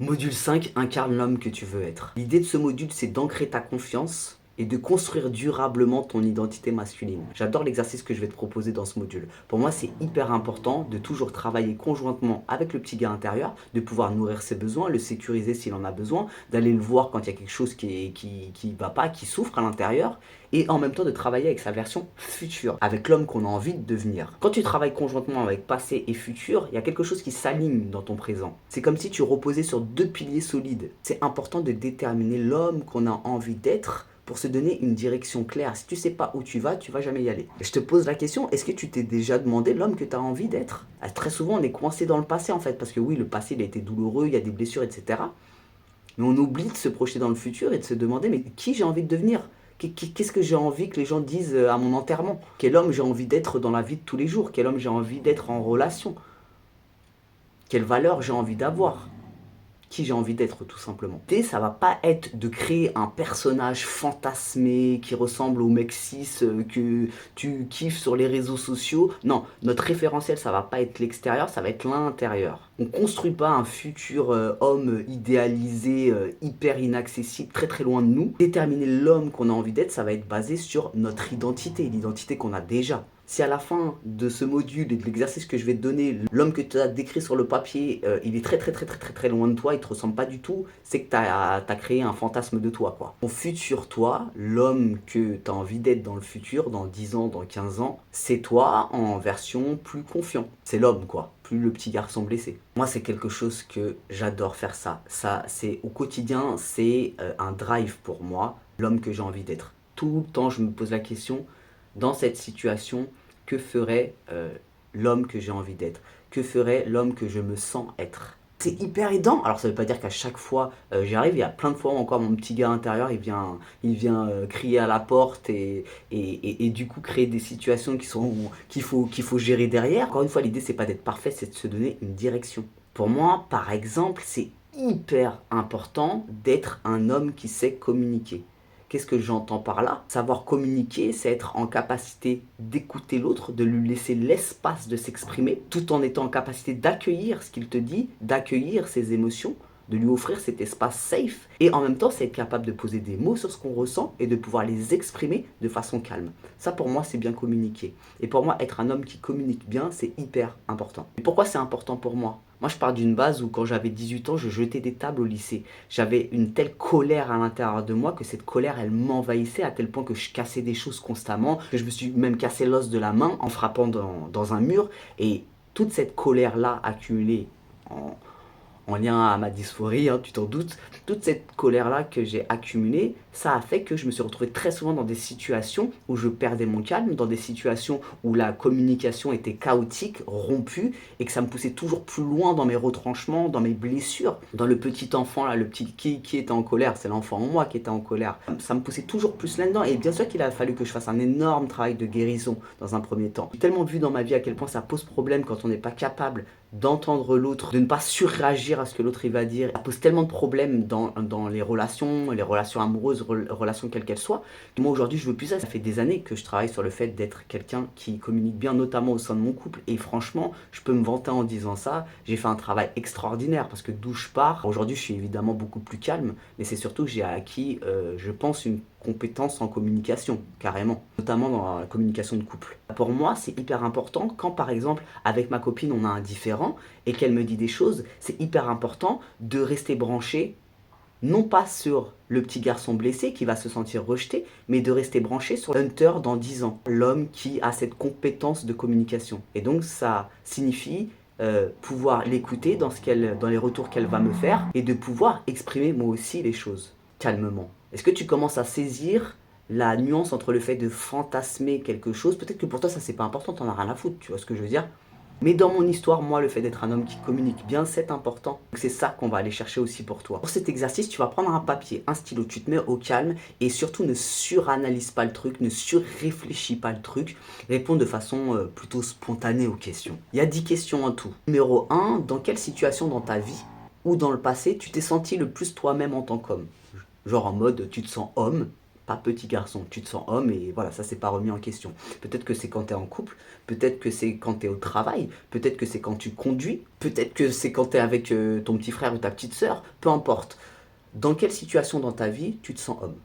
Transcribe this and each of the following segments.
Module 5, incarne l'homme que tu veux être. L'idée de ce module, c'est d'ancrer ta confiance et de construire durablement ton identité masculine. J'adore l'exercice que je vais te proposer dans ce module. Pour moi, c'est hyper important de toujours travailler conjointement avec le petit gars intérieur, de pouvoir nourrir ses besoins, le sécuriser s'il en a besoin, d'aller le voir quand il y a quelque chose qui va pas, qui souffre à l'intérieur, et en même temps de travailler avec sa version future, avec l'homme qu'on a envie de devenir. Quand tu travailles conjointement avec passé et futur, il y a quelque chose qui s'aligne dans ton présent. C'est comme si tu reposais sur deux piliers solides. C'est important de déterminer l'homme qu'on a envie d'être pour se donner une direction claire. Si tu sais pas où tu vas jamais y aller. Je te pose la question, est-ce que tu t'es déjà demandé l'homme que tu as envie d'être? Très souvent, on est coincé dans le passé en fait, parce que oui, le passé, il a été douloureux, il y a des blessures, etc. Mais on oublie de se projeter dans le futur et de se demander, mais qui j'ai envie de devenir? Qu'est-ce que j'ai envie que les gens disent à mon enterrement? Quel homme j'ai envie d'être dans la vie de tous les jours? Quel homme j'ai envie d'être en relation? Quelle valeur j'ai envie d'avoir? Qui j'ai envie d'être tout simplement. Et ça va pas être de créer un personnage fantasmé qui ressemble au mec cis que tu kiffes sur les réseaux sociaux. Non, notre référentiel, ça va pas être l'extérieur, ça va être l'intérieur. On construit pas un futur homme idéalisé, hyper inaccessible, très très loin de nous. Déterminer l'homme qu'on a envie d'être, ça va être basé sur notre identité, l'identité qu'on a déjà. Si à la fin de ce module et de l'exercice que je vais te donner, l'homme que tu as décrit sur le papier, il est très loin de toi, il te ressemble pas du tout, c'est que tu as créé un fantasme de toi, quoi. Ton futur toi, l'homme que tu as envie d'être dans le futur, dans 10 ans, dans 15 ans, c'est toi en version plus confiant. C'est l'homme, quoi, plus le petit garçon blessé. Moi, c'est quelque chose que j'adore faire ça. Ça, c'est au quotidien, c'est un drive pour moi, l'homme que j'ai envie d'être. Tout le temps, je me pose la question, dans cette situation, que ferait l'homme que j'ai envie d'être? Que ferait l'homme que je me sens être? C'est hyper aidant. Alors ça veut pas dire qu'à chaque fois j'y arrive. Il y a plein de fois où encore mon petit gars intérieur il vient crier à la porte et du coup créer des situations qu'il faut gérer derrière. Encore une fois, l'idée c'est pas d'être parfait, c'est de se donner une direction. Pour moi, par exemple, c'est hyper important d'être un homme qui sait communiquer. Qu'est-ce que j'entends par là? Savoir communiquer, c'est être en capacité d'écouter l'autre, de lui laisser l'espace de s'exprimer, tout en étant en capacité d'accueillir ce qu'il te dit, d'accueillir ses émotions, de lui offrir cet espace safe. Et en même temps, c'est être capable de poser des mots sur ce qu'on ressent et de pouvoir les exprimer de façon calme. Ça, pour moi, c'est bien communiquer. Et pour moi, être un homme qui communique bien, c'est hyper important. Et pourquoi c'est important pour moi? Moi, je pars d'une base où quand j'avais 18 ans, je jetais des tables au lycée. J'avais une telle colère à l'intérieur de moi que cette colère, elle m'envahissait à tel point que je cassais des choses constamment, que je me suis même cassé l'os de la main en frappant dans un mur. Et toute cette colère-là accumulée en lien à ma dysphorie, hein, tu t'en doutes, toute cette colère-là que j'ai accumulée, ça a fait que je me suis retrouvé très souvent dans des situations où je perdais mon calme, dans des situations où la communication était chaotique, rompue, et que ça me poussait toujours plus loin dans mes retranchements, dans mes blessures, dans le petit enfant là, le petit qui était en colère, c'est l'enfant en moi qui était en colère. Ça me poussait toujours plus là-dedans, et bien sûr qu'il a fallu que je fasse un énorme travail de guérison dans un premier temps. J'ai tellement vu dans ma vie à quel point ça pose problème quand on n'est pas capable d'entendre l'autre, de ne pas surréagir à ce que l'autre il va dire. Ça pose tellement de problèmes dans les relations amoureuses, relations quelles qu'elles soient. Moi aujourd'hui je veux plus ça. Ça fait des années que je travaille sur le fait d'être quelqu'un qui communique bien, notamment au sein de mon couple. Et franchement, je peux me vanter en disant ça. J'ai fait un travail extraordinaire parce que d'où je pars, aujourd'hui je suis évidemment beaucoup plus calme, mais c'est surtout que j'ai acquis, je pense, une compétence en communication, carrément, notamment dans la communication de couple. Pour moi, c'est hyper important quand, par exemple, avec ma copine, on a un différend et qu'elle me dit des choses, c'est hyper important de rester branché, non pas sur le petit garçon blessé qui va se sentir rejeté, mais de rester branché sur Hunter dans 10 ans, l'homme qui a cette compétence de communication. Et donc, ça signifie pouvoir l'écouter dans les retours qu'elle va me faire et de pouvoir exprimer moi aussi les choses calmement. Est-ce que tu commences à saisir la nuance entre le fait de fantasmer quelque chose? Peut-être que pour toi ça c'est pas important, t'en as rien à foutre, tu vois ce que je veux dire? Mais dans mon histoire, moi, le fait d'être un homme qui communique bien, c'est important. Donc c'est ça qu'on va aller chercher aussi pour toi. Pour cet exercice, tu vas prendre un papier, un stylo, tu te mets au calme et surtout ne suranalyse pas le truc, ne surréfléchis pas le truc. Réponds de façon plutôt spontanée aux questions. Il y a 10 questions en tout. Numéro 1, dans quelle situation dans ta vie ou dans le passé tu t'es senti le plus toi-même en tant qu'homme? Genre en mode tu te sens homme, pas petit garçon. Tu te sens homme et voilà, ça c'est pas remis en question. Peut-être que c'est quand tu es en couple, peut-être que c'est quand tu es au travail, peut-être que c'est quand tu conduis, peut-être que c'est quand tu es avec ton petit frère ou ta petite sœur, peu importe. Dans quelle situation dans ta vie tu te sens homme?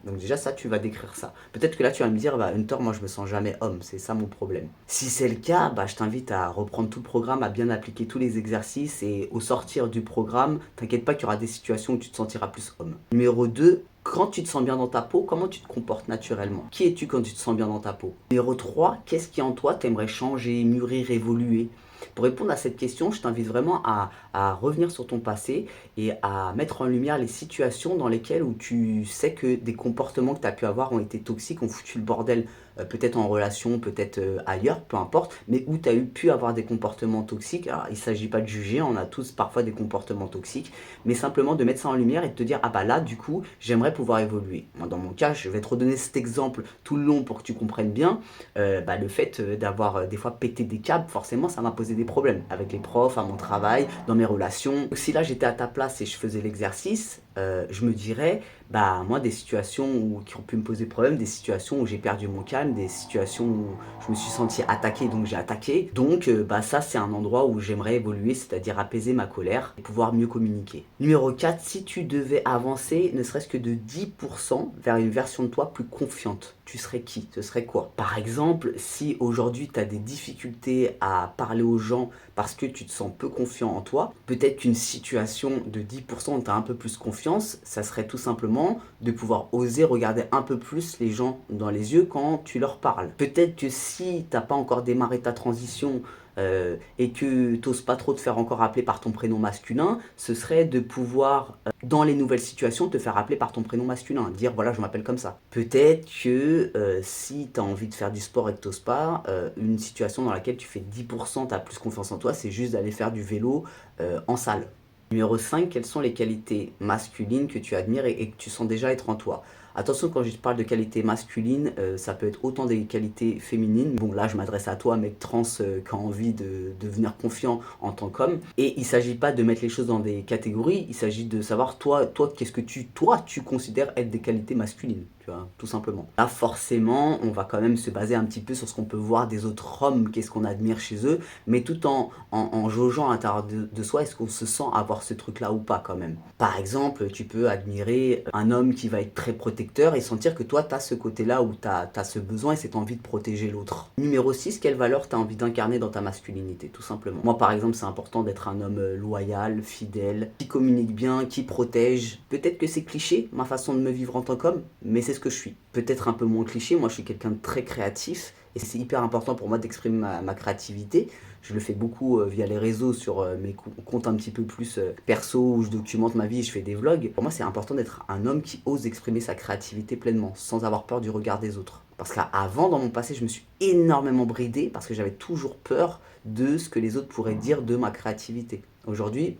Donc déjà ça, tu vas décrire ça. Peut-être que là, tu vas me dire, bah Hunter, moi je me sens jamais homme, c'est ça mon problème. Si c'est le cas, bah je t'invite à reprendre tout le programme, à bien appliquer tous les exercices et au sortir du programme, t'inquiète pas qu'il y aura des situations où tu te sentiras plus homme. Numéro 2, quand tu te sens bien dans ta peau, comment tu te comportes naturellement? Qui es-tu quand tu te sens bien dans ta peau? Numéro 3, qu'est-ce qui en toi t'aimerais changer, mûrir, évoluer? Pour répondre à cette question, je t'invite vraiment à revenir sur ton passé et à mettre en lumière les situations dans lesquelles où tu sais que des comportements que tu as pu avoir ont été toxiques, ont foutu le bordel, peut-être en relation, peut-être ailleurs, peu importe, mais où tu as pu avoir des comportements toxiques. Alors, il ne s'agit pas de juger, on a tous parfois des comportements toxiques, mais simplement de mettre ça en lumière et de te dire, ah bah là, du coup, j'aimerais pouvoir évoluer. Moi, dans mon cas, je vais te redonner cet exemple tout le long pour que tu comprennes bien. Bah, le fait d'avoir des fois pété des câbles, forcément, ça m'a posé des problèmes avec les profs, à mon travail, dans mes relations. Donc, si là, j'étais à ta place et je faisais l'exercice, je me dirais, bah moi, des situations qui ont pu me poser problème, des situations où j'ai perdu mon calme, des situations où je me suis senti attaqué, donc j'ai attaqué. Donc, bah ça, c'est un endroit où j'aimerais évoluer, c'est-à-dire apaiser ma colère et pouvoir mieux communiquer. Numéro 4, si tu devais avancer, ne serait-ce que de 10% vers une version de toi plus confiante, tu serais qui? Ce serait quoi? Par exemple, si aujourd'hui tu as des difficultés à parler aux gens parce que tu te sens peu confiant en toi, peut-être qu'une situation de 10% où tu as un peu plus confiance, ça serait tout simplement de pouvoir oser regarder un peu plus les gens dans les yeux quand tu leur parles. Peut-être que si tu n'as pas encore démarré ta transition et que tu n'oses pas trop te faire encore appeler par ton prénom masculin, ce serait de pouvoir, dans les nouvelles situations, te faire appeler par ton prénom masculin, dire voilà, je m'appelle comme ça. Peut-être que si tu as envie de faire du sport et que tu n'oses pas, une situation dans laquelle tu fais 10%, tu as plus confiance en toi, c'est juste d'aller faire du vélo en salle. Numéro 5, quelles sont les qualités masculines que tu admires et que tu sens déjà être en toi? Attention, quand je parle de qualités masculines, ça peut être autant des qualités féminines. Bon, là, je m'adresse à toi, mec trans, qui a envie de devenir confiant en tant qu'homme. Et il ne s'agit pas de mettre les choses dans des catégories, il s'agit de savoir, toi, qu'est-ce que tu considères être des qualités masculines, tu vois, tout simplement. Là, forcément, on va quand même se baser un petit peu sur ce qu'on peut voir des autres hommes, qu'est-ce qu'on admire chez eux, mais tout en jaugeant à l'intérieur de soi, est-ce qu'on se sent avoir ce truc-là ou pas quand même. Par exemple, tu peux admirer un homme qui va être très protecteur et sentir que toi, tu as ce côté-là où tu as ce besoin et cette envie de protéger l'autre. Numéro 6, quelle valeur tu as envie d'incarner dans ta masculinité, tout simplement. Moi, par exemple, c'est important d'être un homme loyal, fidèle, qui communique bien, qui protège. Peut-être que c'est cliché, ma façon de me vivre en tant qu'homme, mais c'est ce que je suis. Peut-être un peu moins cliché, moi je suis quelqu'un de très créatif et c'est hyper important pour moi d'exprimer ma créativité. Je le fais beaucoup via les réseaux sur mes comptes un petit peu plus perso où je documente ma vie et je fais des vlogs. Pour moi, c'est important d'être un homme qui ose exprimer sa créativité pleinement, sans avoir peur du regard des autres. Parce qu'avant, dans mon passé, je me suis énormément bridé parce que j'avais toujours peur de ce que les autres pourraient dire de ma créativité. Aujourd'hui,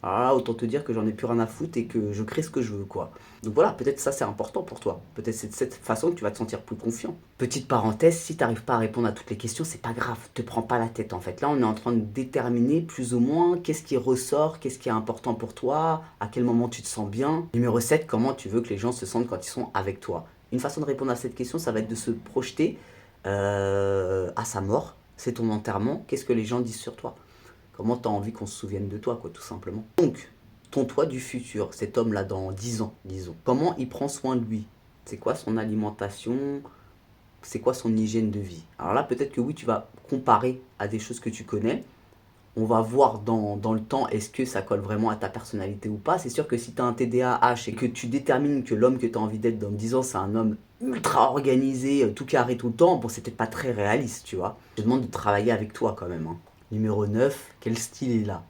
alors là, autant te dire que j'en ai plus rien à foutre et que je crée ce que je veux, quoi. Donc voilà, peut-être ça c'est important pour toi. Peut-être c'est de cette façon que tu vas te sentir plus confiant. Petite parenthèse, si tu n'arrives pas à répondre à toutes les questions, c'est pas grave, te prends pas la tête en fait. Là, on est en train de déterminer plus ou moins qu'est-ce qui ressort, qu'est-ce qui est important pour toi, à quel moment tu te sens bien. Numéro 7, comment tu veux que les gens se sentent quand ils sont avec toi. Une façon de répondre à cette question, ça va être de se projeter à sa mort. C'est ton enterrement, qu'est-ce que les gens disent sur toi? Comment tu as envie qu'on se souvienne de toi, quoi, tout simplement. Donc, ton toi du futur, cet homme-là dans 10 ans, disons, comment il prend soin de lui? C'est quoi son alimentation? C'est quoi son hygiène de vie? Alors là, peut-être que oui, tu vas comparer à des choses que tu connais. On va voir dans le temps, est-ce que ça colle vraiment à ta personnalité ou pas. C'est sûr que si tu as un TDAH et que tu détermines que l'homme que tu as envie d'être dans 10 ans, c'est un homme ultra organisé, tout carré tout le temps, bon, c'est peut-être pas très réaliste, tu vois. Je te demande de travailler avec toi quand même, hein. Numéro 9, quel style est là?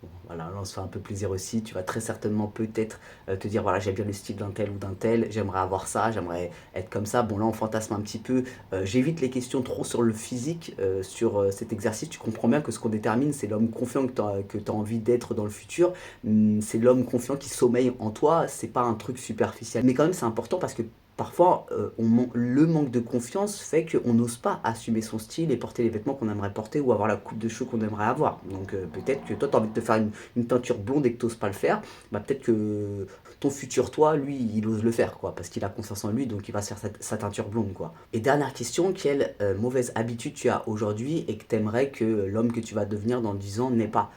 Bon, voilà, là on se fait un peu plaisir aussi. Tu vas très certainement peut-être te dire voilà, j'aime bien le style d'un tel ou d'un tel, j'aimerais avoir ça, j'aimerais être comme ça. Bon, là on fantasme un petit peu. J'évite les questions trop sur le physique, sur cet exercice. Tu comprends bien que ce qu'on détermine, c'est l'homme confiant que tu as envie d'être dans le futur. C'est l'homme confiant qui sommeille en toi, c'est pas un truc superficiel. Mais quand même, c'est important parce que Parfois, le manque de confiance fait qu'on n'ose pas assumer son style et porter les vêtements qu'on aimerait porter ou avoir la coupe de cheveux qu'on aimerait avoir. Donc peut-être que toi, tu as envie de te faire une teinture blonde et que tu n'oses pas le faire. Bah, peut-être que ton futur toi, lui, il ose le faire, quoi, parce qu'il a confiance en lui, donc il va se faire sa teinture blonde, quoi. Et dernière question, quelle mauvaise habitude tu as aujourd'hui et que tu aimerais que l'homme que tu vas devenir dans 10 ans n'ait pas?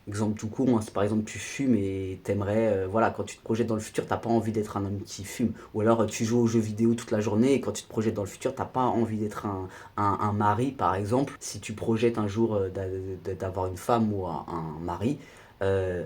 Exemple tout court, hein, si par exemple tu fumes et t'aimerais, voilà, quand tu te projettes dans le futur, t'as pas envie d'être un homme qui fume. Ou alors tu joues aux jeux vidéo toute la journée et quand tu te projettes dans le futur, t'as pas envie d'être un mari, par exemple. Si tu projettes un jour d'avoir une femme ou un mari, euh,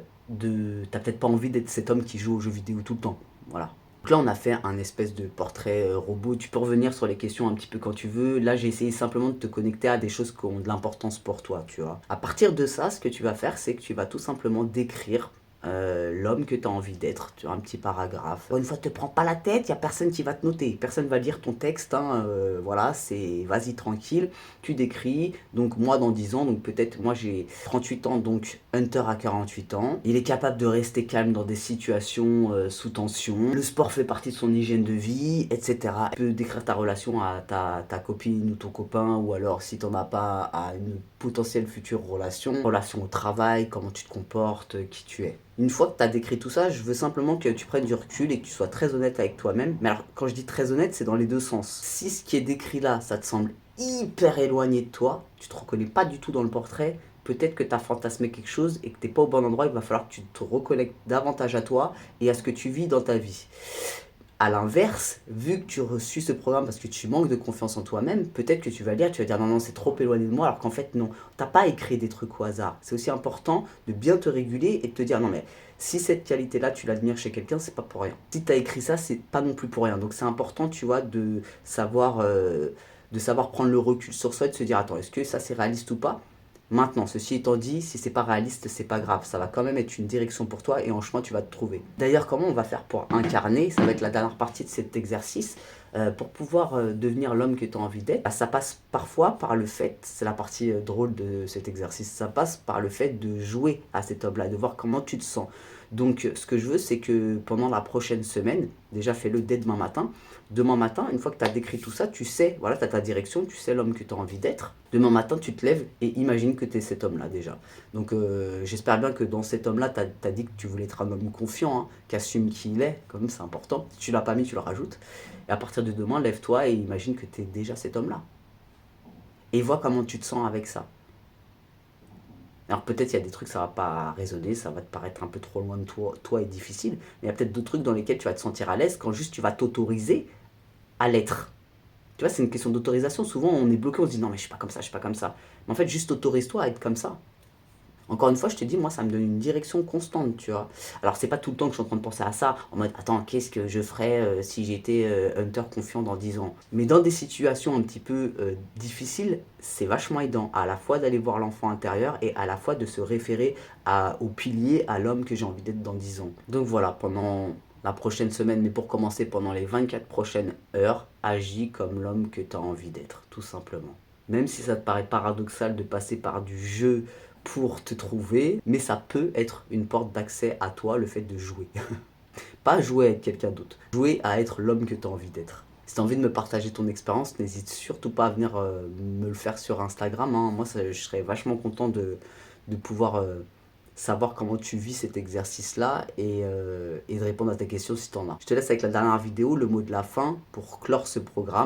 t'as peut-être pas envie d'être cet homme qui joue aux jeux vidéo tout le temps. Voilà. Donc là, on a fait un espèce de portrait robot. Tu peux revenir sur les questions un petit peu quand tu veux. Là, j'ai essayé simplement de te connecter à des choses qui ont de l'importance pour toi, tu vois. À partir de ça, ce que tu vas faire, c'est que tu vas tout simplement décrire l'homme que tu as envie d'être. Tu as un petit paragraphe. Encore une fois, te prends pas la tête, il n'y a personne qui va te noter. Personne va lire ton texte. Hein, voilà, c'est vas-y tranquille. Tu décris. Donc, moi, dans 10 ans, donc peut-être, moi j'ai 38 ans, donc Hunter a 48 ans. Il est capable de rester calme dans des situations sous tension. Le sport fait partie de son hygiène de vie, etc. Tu peux décrire ta relation à ta copine ou ton copain, ou alors si t'en as pas, à une potentielle future relation au travail, comment tu te comportes, qui tu es. Une fois que tu as décrit tout ça, je veux simplement que tu prennes du recul et que tu sois très honnête avec toi-même. Mais alors, quand je dis très honnête, c'est dans les deux sens. Si ce qui est décrit là, ça te semble hyper éloigné de toi, tu te reconnais pas du tout dans le portrait, peut-être que tu as fantasmé quelque chose et que tu n'es pas au bon endroit, il va falloir que tu te reconnectes davantage à toi et à ce que tu vis dans ta vie. À l'inverse, vu que tu as reçu ce programme parce que tu manques de confiance en toi-même, peut-être que tu vas lire, tu vas dire non, non, c'est trop éloigné de moi, alors qu'en fait, non. T'as pas écrit des trucs au hasard. C'est aussi important de bien te réguler et de te dire non, mais si cette qualité-là, tu l'admires chez quelqu'un, c'est pas pour rien. Si tu as écrit ça, c'est pas non plus pour rien. Donc c'est important, tu vois, de savoir prendre le recul sur soi et de se dire attends, est-ce que ça c'est réaliste ou pas? Maintenant, ceci étant dit, si c'est pas réaliste, c'est pas grave. Ça va quand même être une direction pour toi et en chemin, tu vas te trouver. D'ailleurs, comment on va faire pour incarner? Ça va être la dernière partie de cet exercice. Pour pouvoir devenir l'homme que tu as envie d'être, bah, ça passe parfois par le fait, c'est la partie drôle de cet exercice, ça passe par le fait de jouer à cet homme-là, de voir comment tu te sens. Donc, ce que je veux, c'est que pendant la prochaine semaine, déjà fais-le dès demain matin, une fois que tu as décrit tout ça, tu sais, voilà, tu as ta direction, tu sais l'homme que tu as envie d'être. Demain matin, tu te lèves et imagine que tu es cet homme-là déjà. Donc j'espère bien que dans cet homme-là, tu as dit que tu voulais être un homme confiant, hein, qui assume qui il est, quand même c'est important. Si tu l'as pas mis, tu le rajoutes. Et à partir de demain, lève-toi et imagine que tu es déjà cet homme-là. Et vois comment tu te sens avec ça. Alors peut-être il y a des trucs, ça va pas résonner, ça va te paraître un peu trop loin de toi et difficile, mais il y a peut-être d'autres trucs dans lesquels tu vas te sentir à l'aise quand juste tu vas t'autoriser à l'être. Tu vois, c'est une question d'autorisation. Souvent, on est bloqué, on se dit non, mais je suis pas comme ça, je suis pas comme ça. Mais en fait, juste autorise-toi à être comme ça. Encore une fois, je te dis, moi, ça me donne une direction constante, tu vois. Alors, c'est pas tout le temps que je suis en train de penser à ça, en mode, attends, qu'est-ce que je ferais si j'étais Hunter confiant dans 10 ans? Mais dans des situations un petit peu difficiles, c'est vachement aidant, à la fois d'aller voir l'enfant intérieur et à la fois de se référer au pilier, à l'homme que j'ai envie d'être dans 10 ans. Donc voilà, pendant la prochaine semaine, mais pour commencer, pendant les 24 prochaines heures, agis comme l'homme que tu as envie d'être, tout simplement. Même si ça te paraît paradoxal de passer par du jeu pour te trouver, mais ça peut être une porte d'accès à toi, le fait de jouer. Pas jouer à être quelqu'un d'autre, jouer à être l'homme que tu as envie d'être. Si tu as envie de me partager ton expérience, n'hésite surtout pas à venir me le faire sur Instagram. Hein. Moi, je serais vachement content de pouvoir savoir comment tu vis cet exercice-là et de répondre à tes questions si tu en as. Je te laisse avec la dernière vidéo, le mot de la fin, pour clore ce programme.